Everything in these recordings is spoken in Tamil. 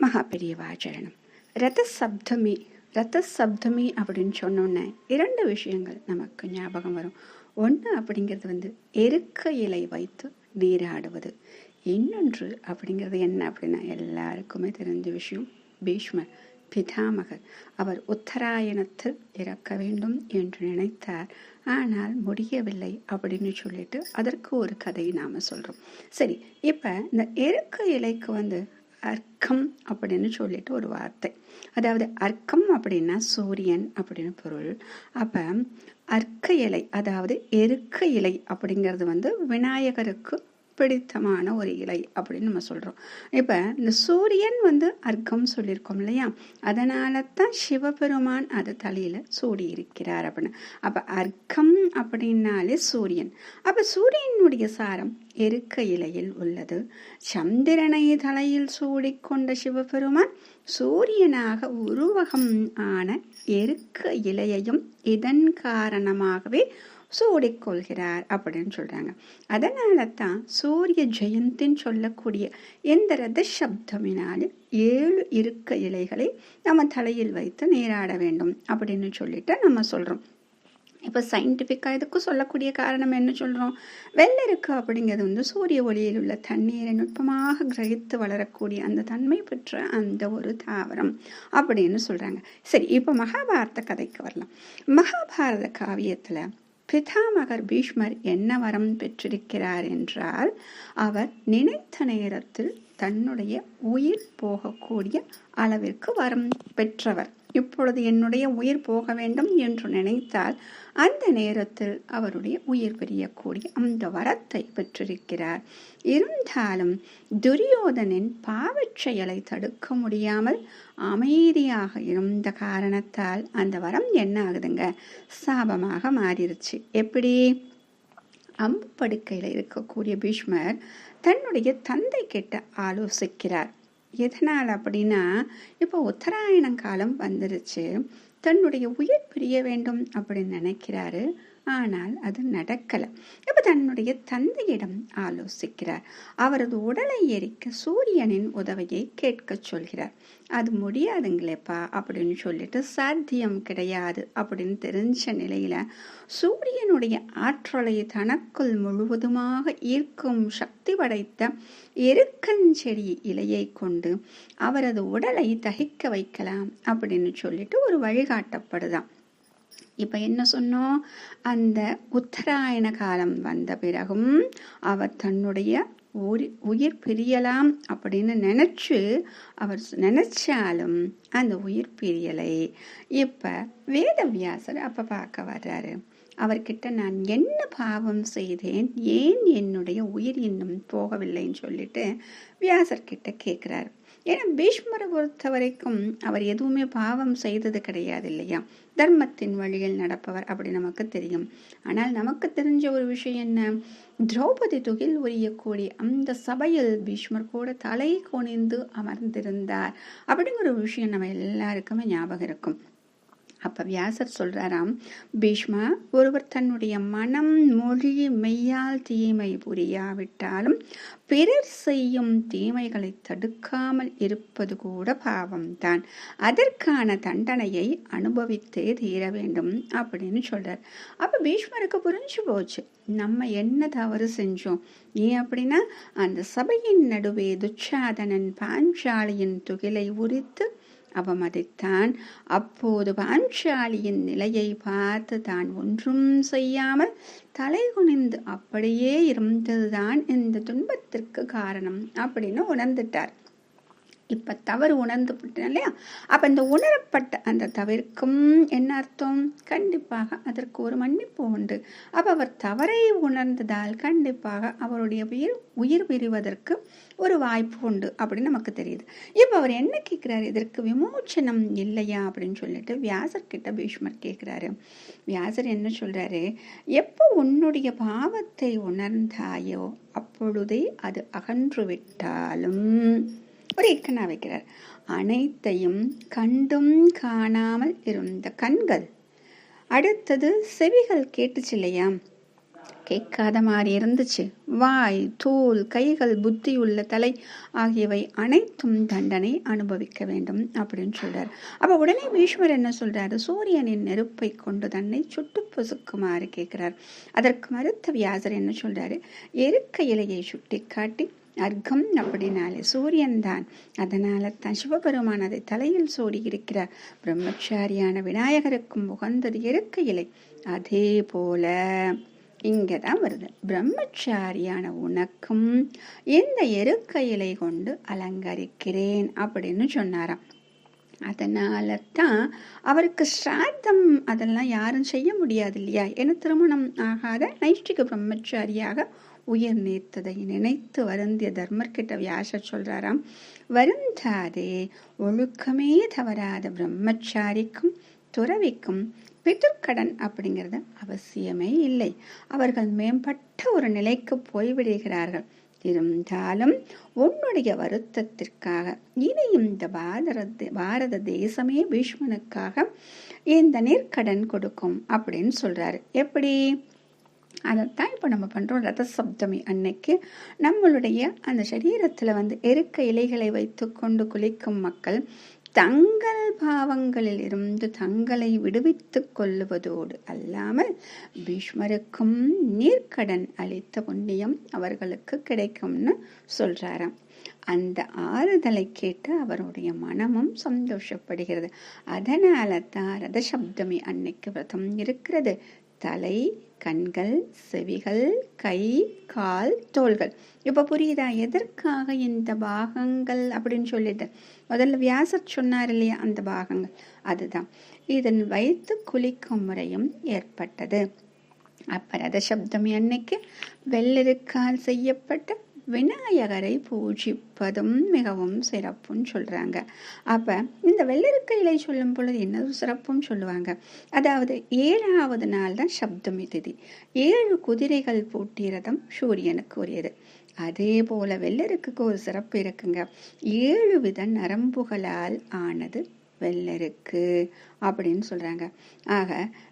மகா பெரியவாச்சரணம். ரத சப்தமி அப்படின்னு சொன்னோன்னே 2 விஷயங்கள் நமக்கு ஞாபகம் வரும். ஒன்று அப்படிங்கிறது எருக்க இலை வைத்து நீராடுவது. இன்னொன்று அப்படிங்கிறது என்ன அப்படின்னா, எல்லாருக்குமே தெரிஞ்ச விஷயம். பீஷ்மர் பிதாமகர் அவர் உத்தராயணத்தில் இறக்க வேண்டும் என்று நினைத்தார். ஆனால் முடியவில்லை அப்படின்னு சொல்லிட்டு அதற்கு ஒரு கதையை நாம சொல்றோம். சரி, இப்ப இந்த எருக்க இலைக்கு அர்க்கம் அப்படின்னு சொல்லிட்டு ஒரு வார்த்தை. அதாவது அர்க்கம் அப்படின்னா சூரியன் அப்படின்னு பொருள். அப்ப அர்க்க இலை, அதாவது எருக்க இலை அப்படிங்கிறது விநாயகருக்கு பிடித்தமான ஒரு இலை அப்படின்னு நம்ம சொல்றோம். இப்ப இந்த சூரியன் அர்க்கம் சொல்லியிருக்கோம் இல்லையா, அதனால தான் சிவபெருமான் அது தலையில சூடி இருக்கிறார் அப்படின்னு. அப்ப அர்க்கம் அப்படின்னாலே சூரியன். அப்ப சூரியனுடைய சாரம் எருக்க இலையில் உள்ளது. சந்திரனை தலையில் சூடிக்கொண்ட சிவபெருமான் சூரியனாக உருவகம் ஆன எருக்க இலையையும் இதன் காரணமாகவே சூடிக்கொள்கிறார் அப்படின்னு சொல்றாங்க. அதனால தான் சூரிய ஜெயந்தின்னு சொல்லக்கூடிய இந்த ரத சப்தமினால 7 இருக்க இலைகளை நம்ம தலையில் வைத்து நீராட வேண்டும் அப்படின்னு சொல்லிட்டு நம்ம சொல்றோம். இப்போ சயின்டிஃபிக்காக இதுக்கும் சொல்லக்கூடிய காரணம் என்ன சொல்கிறோம்? வெள்ளெருக்கு அப்படிங்கிறது சூரிய ஒளியில் உள்ள தண்ணீரை நுட்பமாக கிரகித்து வளரக்கூடிய அந்த தன்மை பெற்ற அந்த ஒரு தாவரம் அப்படின்னு சொல்கிறாங்க. சரி, இப்போ மகாபாரத கதைக்கு வரலாம். மகாபாரத காவியத்தில் பிதாமகர் பீஷ்மர் என்ன வரம் பெற்றிருக்கிறார் என்றால், அவர் நினைத்த நேரத்தில் தன்னுடைய உயிர் போகக்கூடிய அளவிற்கு வரம் பெற்றவர். இப்பொழுது என்னுடைய உயிர் போக வேண்டும் என்று நினைத்தால் அந்த நேரத்தில் அவருடைய உயிர் பிரியக்கூடிய அந்த வரத்தை பெற்றிருக்கிறார். இருந்தாலும் துரியோதனின் பாவச் செயலை தடுக்க முடியாமல் அமைதியாக இருந்த காரணத்தால் அந்த வரம் என்ன ஆகுதுங்க, சாபமாக மாறிடுச்சு. எப்படி? அம்பு படுக்கையில் இருக்கக்கூடிய பீஷ்மர் தன்னுடைய தந்தை கிட்ட ஆலோசிக்கிறார். எதனால் அப்படின்னா, இப்போ உத்தராயணம் காலம் வந்துருச்சு, தன்னுடைய உயிர் பிரிய வேண்டும் அப்படின்னு நினைக்கிறாரு. ஆனால் அது நடக்கலை. இப்போ தன்னுடைய தந்தையிடம் ஆலோசிக்கிறார். அவரது உடலை எரிக்க சூரியனின் உதவியை கேட்க சொல்கிறார். அது முடியாதுங்களேப்பா அப்படின்னு சொல்லிட்டு, சாத்தியம் கிடையாது அப்படின்னு தெரிஞ்ச நிலையில சூரியனுடைய ஆற்றலை தனக்குள் முழுவதுமாக ஈர்க்கும் சக்தி படைத்த எருக்கஞ்செடி இலையை கொண்டு அவரது உடலை தகிக்க வைக்கலாம் அப்படின்னு சொல்லிட்டு ஒரு வழிகாட்டப்படுதான். இப்ப என்ன சொன்னோம்? அந்த உத்தராயண காலம் வந்த பிறகும் அவர் தன்னுடைய உயிர் பிரியலாம் அப்படின்னு அவர் நினைச்சாலும் அந்த உயிர் பிரியலை. இப்ப வேதவியாசர் அப்ப பார்க்க வர்றாரு. அவர்கிட்ட நான் என்ன பாவம் செய்தேன், ஏன் என்னுடைய உயிர் இன்னும் போகவில்லைன்னு சொல்லிட்டு வியாசர்கிட்ட கேட்கிறாரு. ஏன்னா பீஷ்மரை பொறுத்த வரைக்கும் அவர் எதுவுமே பாவம் செய்தது கிடையாது இல்லையா, தர்மத்தின் வழியில் நடப்பவர் அப்படி நமக்கு தெரியும். ஆனால் நமக்கு தெரிஞ்ச ஒரு விஷயம் என்ன, திரௌபதி துகில் உரியக்கூடிய அந்த சபையில் பீஷ்மர் கூட தலை குனிந்து அமர்ந்திருந்தார் அப்படிங்கிற ஒரு விஷயம் நம்ம எல்லாருக்குமே ஞாபகம் இருக்கும். அப்ப வியாசர் சொல்றாராம், பீஷ்மா, ஒருவர் தன்னுடைய மனம் மொழி மெய்யால் தீமை புரியாவிட்டாலும் பிறர் செய்யும் தீமைகளை தடுக்காமல் இருப்பது கூட பாவம்தான். அதற்கான தண்டனையை அனுபவித்தே தீர வேண்டும் அப்படின்னு சொல்றார். அப்ப பீஷ்மருக்கு புரிஞ்சு போச்சு, நம்ம என்ன தவறு செஞ்சோம். ஏன் அப்படின்னா, அந்த சபையின் நடுவே துச்சாதனன் பாஞ்சாலியின் துகிலை உரித்து அவமதித்தான். அப்போது பாஞ்சாலியின் நிலையை பார்த்து தான் ஒன்றும் செய்யாமல் தலை குனிந்து அப்படியே இருந்ததுதான் இந்த துன்பத்திற்கு காரணம் அப்படின்னு உணர்ந்துட்டார். இப்ப தவறு உணர்ந்து விட்டேன் இல்லையா, அப்ப இந்த உணரப்பட்ட அந்த தவிர்க்கும் என்ன அர்த்தம்? கண்டிப்பாக அதற்கு ஒரு மன்னிப்பு உண்டு. அப்ப அவர் தவறை உணர்ந்ததால் கண்டிப்பாக அவருடைய உயிர் பிரிவதற்கு ஒரு வாய்ப்பு உண்டு அப்படின்னு நமக்கு தெரியுது. இப்ப அவர் என்ன கேட்கிறாரு, இதற்கு விமோச்சனம் இல்லையா அப்படின்னு சொல்லிட்டு வியாசர் கிட்ட பீஷ்மர் கேட்கிறாரு. வியாசர் என்ன சொல்றாரு, எப்போ உன்னுடைய பாவத்தை உணர்ந்தாயோ அப்பொழுதே அது அகன்று விட்டாலும் ஒரு இக்கனா வைக்கிறார். அனைத்தையும் கண்டும் காணாமல் இருந்த கண்கள், அடுத்தது செவிகள் கேட்டுச்சு இல்லையா, கேட்காத மாதிரி இருந்துச்சு. வாய், தோல், கைகள், புத்தியுள்ள தலை ஆகியவை அனைத்தும் தண்டனை அனுபவிக்க வேண்டும் அப்படின்னு சொல்றாரு. அப்ப உடனே பீஷ்மர் என்ன சொல்றாரு? சூரியனின் நெருப்பை கொண்டு தன்னை சுட்டு பொசுக்குமாறு கேட்கிறார். அதற்கு மறுத்த வியாசர் என்ன சொல்றாரு? எருக்க இலையை சுட்டி காட்டி, அர்க்கம் அப்படின்னாலே சூரியன் தான், அதனால தான் சிவபெருமான் அதை தலையில் சூடி இருக்கிறார். பிரம்மச்சாரியான விநாயகருக்கும் உகந்தது எருக்க இலை. அதே போல இங்கதான் வருது, பிரம்மச்சாரியான உனக்கும் இந்த எருக்க இலை கொண்டு அலங்கரிக்கிறேன் அப்படின்னு சொன்னாராம். அதனால தான் அவருக்கு ஸ்ராத்தம் அதெல்லாம் யாரும் செய்ய முடியாது இல்லையா? என திருமணம் ஆகாத நைஷ்டிக பிரம்மச்சாரியாக உயிர் நீத்ததை நினைத்து வருந்திய தர்மர்கிட்ட வியாசர் சொல்றாராம், வருந்தாதே, ஒழுக்கமே தவறாத பிரம்மச்சாரிக்கும் துறவிக்கும் பிதுர்க்கடன் அப்படிங்கிறது அவசியமே இல்லை. அவர்கள் மேம்பட்ட ஒரு நிலைக்கு போய்விடுகிறார்கள். இருந்தாலும் உன்னுடைய வருத்தத்திற்காக இனியும் இந்த பாரத தேசமே பீஷ்மனுக்காக இந்த நெற்கடன் கொடுக்கும் அப்படின்னு சொல்றாரு. எப்படி? அதைத்தான் இப்போ நம்ம பண்ணுறோம். ரத சப்தமி அன்னைக்கு நம்மளுடைய அந்த சரீரத்தில் எருக்க இலைகளை வைத்து கொண்டு குளிக்கும் மக்கள் தங்கள் பாவங்களில் இருந்து தங்களை விடுவித்துக் கொள்ளுவதோடு அல்லாமல் பீஷ்மருக்கும் நீர்க்கடன் அளித்த புண்ணியம் அவர்களுக்கு கிடைக்கும்னு சொல்றாராம். அந்த ஆறுதலை கேட்டு அவருடைய மனமும் சந்தோஷப்படுகிறது. அதனால தான் ரத சப்தமி அன்னைக்கு விரதம் இருக்கிறது. தலை, கண்கள், செவிகள், கை, கால், தோள்கள். இப்ப புரியுதா எதற்காக இந்த பாகங்கள் அப்படின்னு சொல்லிட்டு? முதல்ல வியாசர் சொன்னார் இல்லையா, அந்த பாகங்கள் அதுதான். இதன் வைத்து குளிக்கும் முறையும் ஏற்பட்டது. அப்ப ரத சப்தமி அன்னைக்கு வெள்ளெருக்கால் செய்யப்பட்ட விநாயகரை பூஜிப்பதும் மிகவும் சிறப்புன்னு சொல்றாங்க. அப்ப இந்த வெள்ளெருக்க இலை சொல்லும் பொழுது என்ன சிறப்பும் சொல்லுவாங்க. அதாவது 7வது நாள் தான் சப்தமி திதி. 7 குதிரைகள் பூட்டிய ரதம் சூரியனுக்கு உரியது. அதே போல வெள்ளெருக்குக்கு ஒரு சிறப்பு இருக்குங்க. 7 வித நரம்புகளால் ஆனது வெள்ளெருக்கு அப்படின்னு சொல்றாங்க. ஆக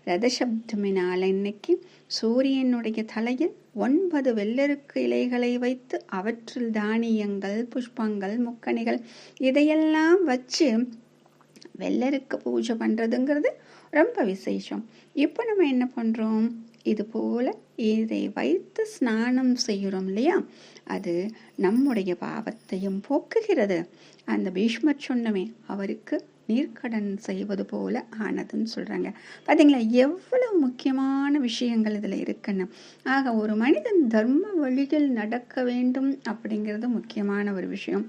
ரதசப்தமி நாள் இன்னைக்கு சூரியனுடைய தலையில் 9 வெள்ளெருக்கு இலைகளை வைத்து அவற்றில் தானியங்கள், புஷ்பங்கள், முக்கணிகள் இதையெல்லாம் வச்சு வெள்ளெருக்கு பூஜை பண்றதுங்கிறது ரொம்ப விசேஷம். இப்போ நம்ம என்ன பண்றோம்? இது போல இதை வைத்து ஸ்நானம் செய்கிறோம் இல்லையா? அது நம்முடைய பாவத்தையும் போக்குகிறது. அந்த பீஷ்மர் சொன்னமே அவருக்கு நீர்க்கடன் செய்வது போல ஆனதுன்னு சொல்றாங்க. பாத்தீங்களா எவ்வளவு முக்கியமான விஷயங்கள் இதுல இருக்குன்னு. ஆக ஒரு மனிதன் தர்ம வழியில் நடக்க வேண்டும் அப்படிங்கிறது முக்கியமான ஒரு விஷயம்.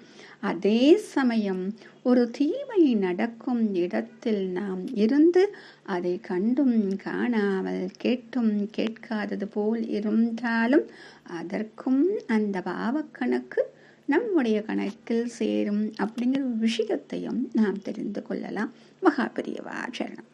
அதே சமயம் ஒரு தீமை நடக்கும் இடத்தில் நாம் இருந்து அதை கண்டும் காணாமல் கேட்டும் கேட்காதது போல் இருந்தாலும் அதற்கும் அந்த பாவக்கணக்கு நம்முடைய கணக்கில் சேரும் அப்படிங்கிற விஷயத்தையும் நாம் தெரிந்து கொள்ளலாம். மகாபெரியவா சரணம்.